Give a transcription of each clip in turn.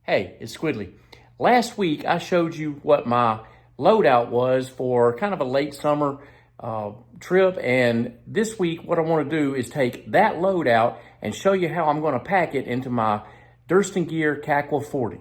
Hey, it's Squidly. Last week I showed you what my loadout was for kind of a late summer trip, and this week what I want to do is take that loadout and show you how I'm going to pack it into my Durston Kakwa 40.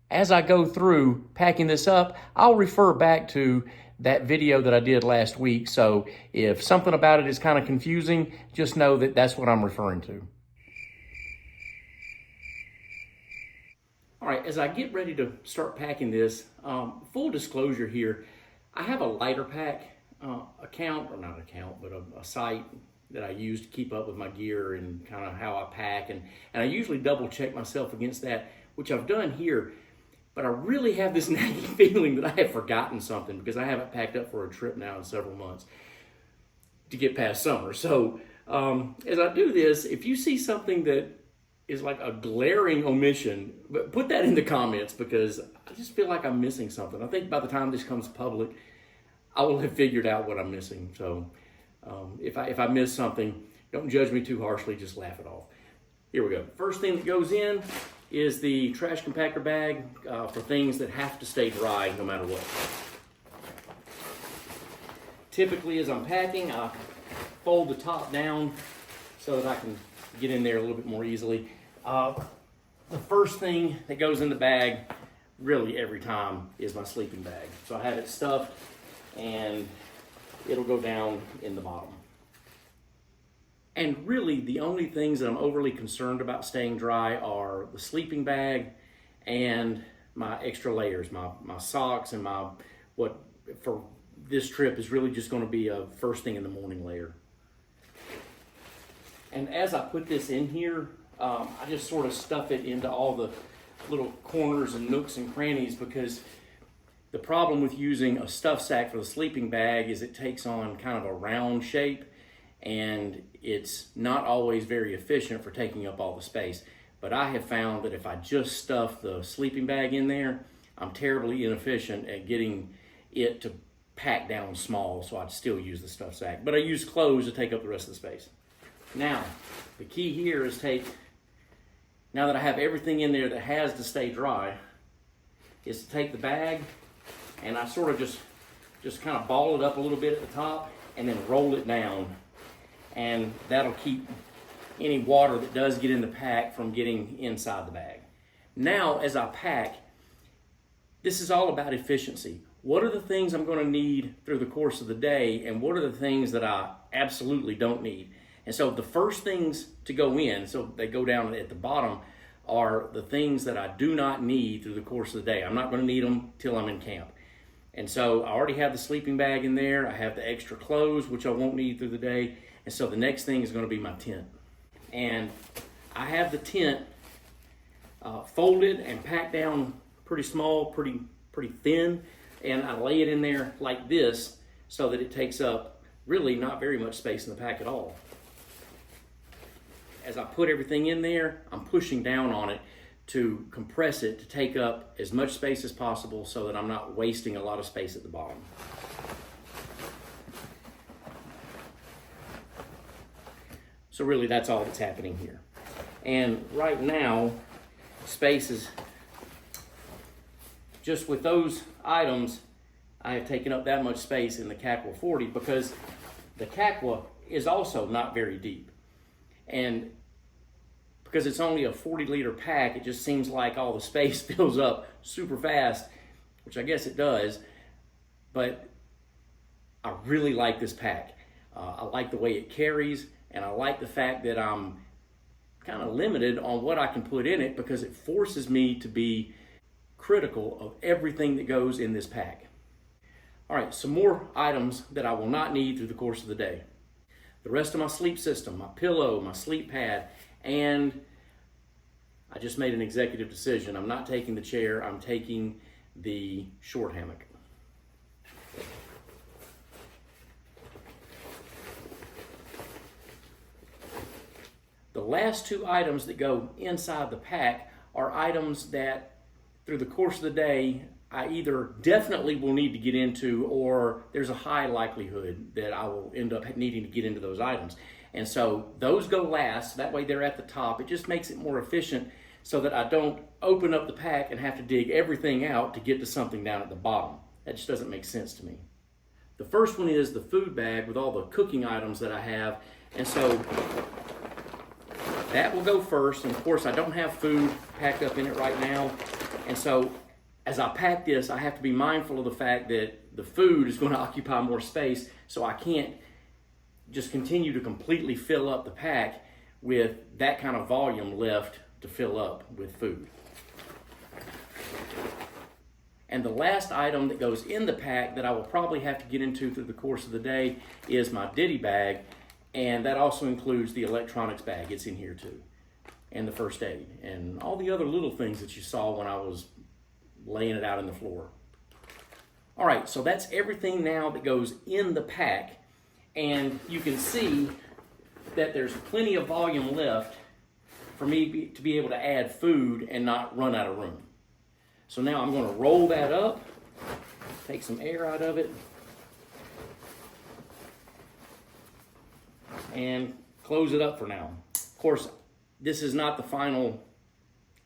As I go through packing this up, I'll refer back to that video that I did last week, so if something about it is kind of confusing, just know that that's what I'm referring to. All right, as I get ready to start packing this, full disclosure here, I have a lighter pack account, or not account, but a site that I use to keep up with my gear and kind of how I pack. And I usually double check myself against that, which I've done here. But I really have this nagging feeling that I have forgotten something because I haven't packed up for a trip now in several months to get past summer. So as I do this, if you see something that is like a glaring omission, but put that in the comments because I just feel like I'm missing something. I think by the time this comes public, I will have figured out what I'm missing. So if I miss something, don't judge me too harshly, just laugh it off. Here we go. First thing that goes in is the trash compactor bag for things that have to stay dry no matter what. Typically as I'm packing, I fold the top down so that I can get in there a little bit more easily. The first thing that goes in the bag, really every time, is my sleeping bag. So I have it stuffed and it'll go down in the bottom. And really the only things that I'm overly concerned about staying dry are the sleeping bag and my extra layers, my socks and what for this trip is really just going to be a first thing in the morning layer. And as I put this in here, I just sort of stuff it into all the little corners and nooks and crannies because the problem with using a stuff sack for the sleeping bag is it takes on kind of a round shape and it's not always very efficient for taking up all the space. But I have found that if I just stuff the sleeping bag in there, I'm terribly inefficient at getting it to pack down small, so I'd still use the stuff sack. But I use clothes to take up the rest of the space. Now, the key here is now that I have everything in there that has to stay dry, is to take the bag and I sort of just kind of ball it up a little bit at the top and then roll it down. And that'll keep any water that does get in the pack from getting inside the bag. Now, as I pack, this is all about efficiency. What are the things I'm going to need through the course of the day, and what are the things that I absolutely don't need? And so the first things to go in, so they go down at the bottom, are the things that I do not need through the course of the day. I'm not going to need them till I'm in camp. And so I already have the sleeping bag in there. I have the extra clothes, which I won't need through the day. And so the next thing is going to be my tent. And I have the tent folded and packed down pretty small, pretty thin. And I lay it in there like this so that it takes up really not very much space in the pack at all. As I put everything in there, I'm pushing down on it to compress it to take up as much space as possible so that I'm not wasting a lot of space at the bottom. So really that's all that's happening here. And right now, space is, just with those items, I have taken up that much space in the Kakwa 40 because the Kakwa is also not very deep. And because it's only a 40-liter pack, it just seems like all the space fills up super fast, which I guess it does. But I really like this pack. I like the way it carries, and I like the fact that I'm kind of limited on what I can put in it because it forces me to be critical of everything that goes in this pack. All right, some more items that I will not need through the course of the day. The rest of my sleep system, my pillow, my sleep pad, and I just made an executive decision. I'm not taking the chair, I'm taking the short hammock. The last two items that go inside the pack are items that through the course of the day I either definitely will need to get into or there's a high likelihood that I will end up needing to get into those items. And so those go last, that way they're at the top. It just makes it more efficient so that I don't open up the pack and have to dig everything out to get to something down at the bottom. That just doesn't make sense to me. The first one is the food bag with all the cooking items that I have, and so that will go first. And of course I don't have food packed up in it right now, and so as I pack this, I have to be mindful of the fact that the food is going to occupy more space, so I can't just continue to completely fill up the pack with that kind of volume left to fill up with food. And the last item that goes in the pack that I will probably have to get into through the course of the day is my ditty bag, and that also includes the electronics bag. It's in here too, and the first aid, and all the other little things that you saw when I was laying it out on the floor. All right, so that's everything now that goes in the pack, and you can see that there's plenty of volume left for me to be able to add food and not run out of room. So now I'm going to roll that up, take some air out of it, and close it up for now. Of course, this is not the final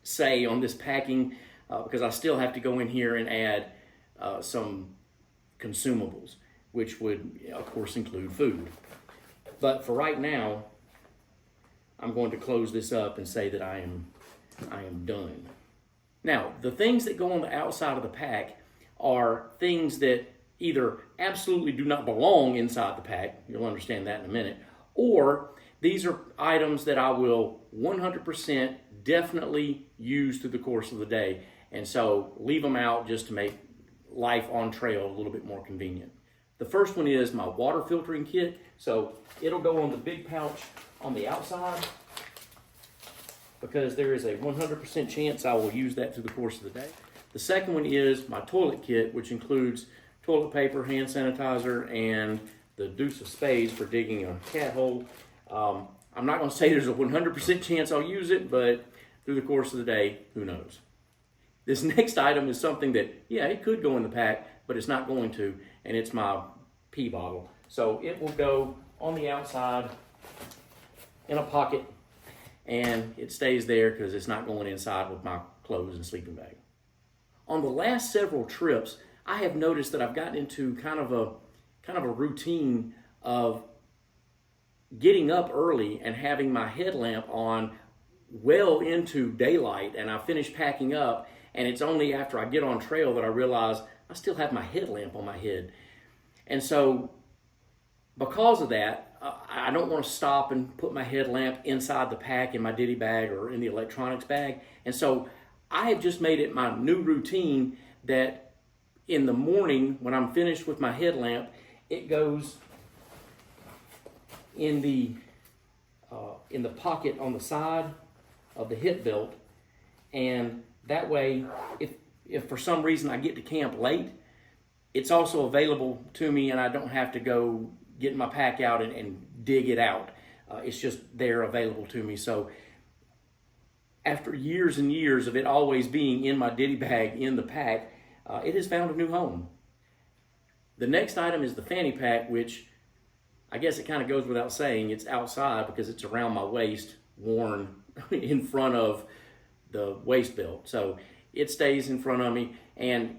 say on this packing because I still have to go in here and add some consumables, which would, of course, include food. But for right now, I'm going to close this up and say that I am done. Now, the things that go on the outside of the pack are things that either absolutely do not belong inside the pack, you'll understand that in a minute, or these are items that I will 100% definitely use through the course of the day, and so leave them out just to make life on trail a little bit more convenient. The first one is my water filtering kit, so it'll go on the big pouch on the outside because there is a 100% chance I will use that through the course of the day. The second one is my toilet kit, which includes toilet paper, hand sanitizer, and the deuce of spades for digging a cat hole. I'm not going to say there's a 100% chance I'll use it, but through the course of the day, who knows. This next item is something that, yeah, it could go in the pack, but it's not going to, and it's my pee bottle. So it will go on the outside in a pocket, and it stays there because it's not going inside with my clothes and sleeping bag. On the last several trips, I have noticed that I've gotten into kind of a routine of getting up early and having my headlamp on well into daylight, and I finish packing up, and it's only after I get on trail that I realize I still have my headlamp on my head. And so because of that, I don't want to stop and put my headlamp inside the pack in my ditty bag or in the electronics bag. And so I have just made it my new routine that in the morning when I'm finished with my headlamp, it goes in the pocket on the side of the hip belt, and that way if for some reason I get to camp late, it's also available to me and I don't have to go get my pack out and dig it out. It's just there available to me. So after years and years of it always being in my ditty bag in the pack, it has found a new home. The next item is the Fanny Pack, which I guess it kind of goes without saying, it's outside because it's around my waist, worn in front of the waist belt. So it stays in front of me. And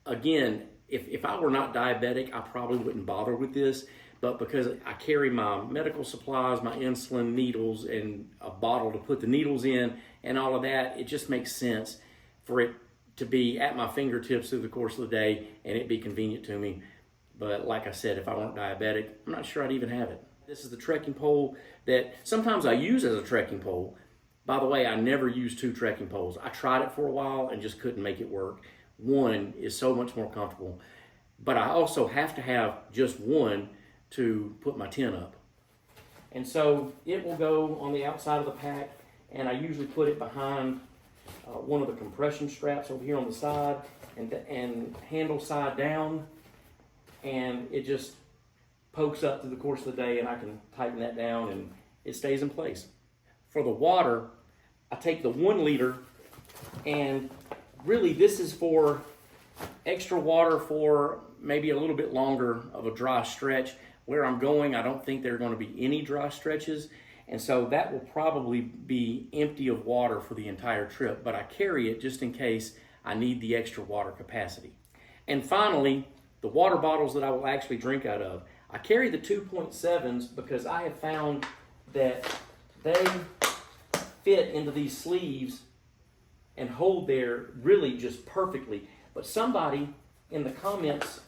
again, if I were not diabetic, I probably wouldn't bother with this. But because I carry my medical supplies, my insulin, needles, and a bottle to put the needles in, and all of that, it just makes sense for it to be at my fingertips through the course of the day and it be convenient to me. But like I said, if I weren't diabetic, I'm not sure I'd even have it. This is the trekking pole that sometimes I use as a trekking pole. By the way, I never use two trekking poles. I tried it for a while and just couldn't make it work. One is so much more comfortable. But I also have to have just one to put my tent up. And so it will go on the outside of the pack, and I usually put it behind one of the compression straps over here on the side and handle side down, and it just pokes up through the course of the day and I can tighten that down and it stays in place. For the water, I take the 1 liter, and really this is for extra water for maybe a little bit longer of a dry stretch. Where I'm going, I don't think there are going to be any dry stretches, And so that will probably be empty of water for the entire trip, but I carry it just in case I need the extra water capacity. And finally, the water bottles that I will actually drink out of. I carry the 2.7s because I have found that they fit into these sleeves and hold there really just perfectly. But somebody in the comments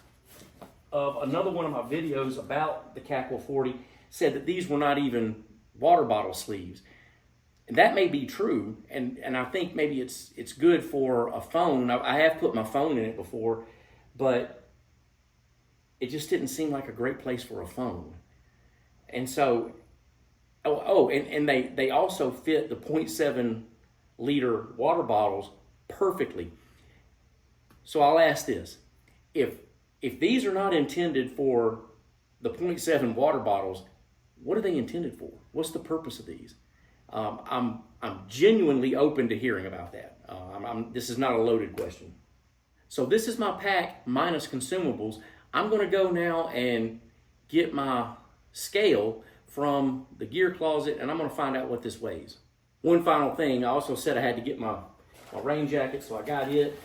of another one of my videos about the Kakwa 40 said that these were not even water bottle sleeves. And that may be true, and I think maybe it's good for a phone. I have put my phone in it before, but it just didn't seem like a great place for a phone. And so, and they also fit the 0.7 liter water bottles perfectly. So I'll ask this: if these are not intended for the 0.7 water bottles, what are they intended for? What's the purpose of these? I'm genuinely open to hearing about that. This is not a loaded question. So this is my pack minus consumables. I'm going to go now and get my scale from the gear closet, and I'm going to find out what this weighs. One final thing, I also said I had to get my rain jacket, so I got it.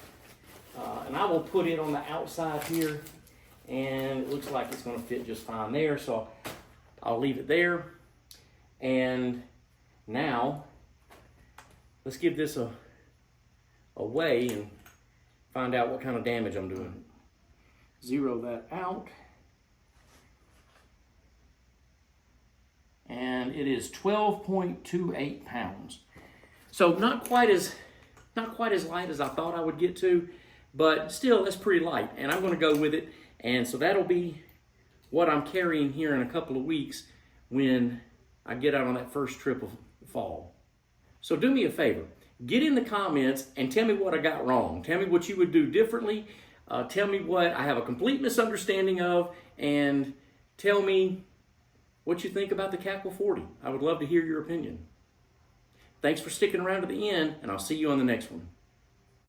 And I will put it on the outside here, and it looks like it's going to fit just fine there, so I'll leave it there. And now, let's give this a weigh and find out what kind of damage I'm doing. Zero that out. And it is 12.28 pounds. So not quite as light as I thought I would get to, but still that's pretty light, and I'm going to go with it. And so that'll be what I'm carrying here in a couple of weeks when I get out on that first trip of fall. So do me a favor, get in the comments and tell me what I got wrong. Tell me what you would do differently. Tell me what I have a complete misunderstanding of, and tell me what you think about the Kakwa 40. I would love to hear your opinion. Thanks for sticking around to the end, and I'll see you on the next one.